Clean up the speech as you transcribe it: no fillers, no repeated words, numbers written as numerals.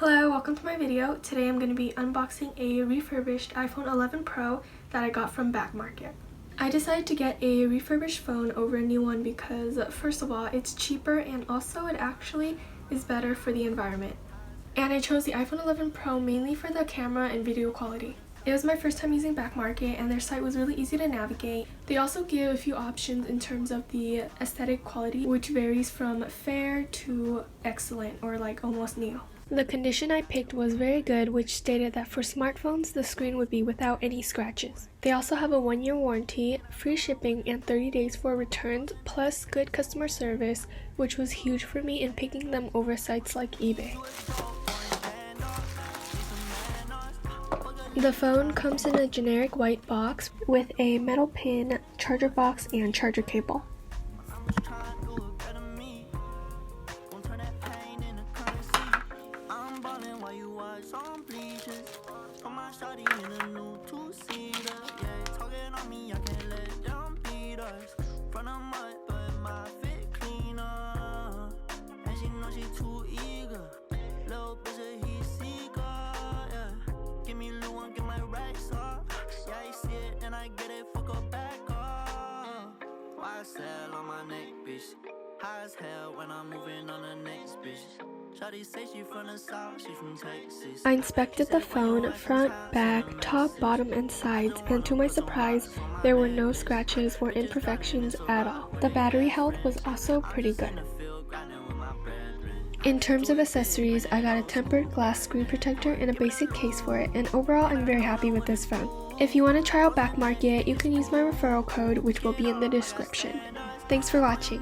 Hello, welcome to my video. Today I'm going to be unboxing a refurbished iPhone 11 Pro that I got from BackMarket. I decided to get a refurbished phone over a new one because, first of all, it's cheaper and also it actually is better for the environment. And I chose the iPhone 11 Pro mainly for the camera and video quality. It was my first time using BackMarket and their site was really easy to navigate. They also give a few options in terms of the aesthetic quality, which varies from fair to excellent or like almost new. The condition I picked was very good, which stated that for smartphones, the screen would be without any scratches. They also have a 1-year warranty, free shipping, and 30 days for returns, plus good customer service, which was huge for me in picking them over sites like eBay. The phone comes in a generic white box with a metal pin, charger box, and charger cable. On my neck, bitch. High as hell when I'm moving on the next bitch. Shawty say she from the south, she from Texas. I inspected the phone, front, back, top, bottom, and sides, and to my surprise, there were no scratches or imperfections at all. The battery health was also pretty good. In terms of accessories, I got a tempered glass screen protector and a basic case for it, and overall I'm very happy with this phone. If you want to try out BackMarket, you can use my referral code, which will be in the description. Thanks for watching.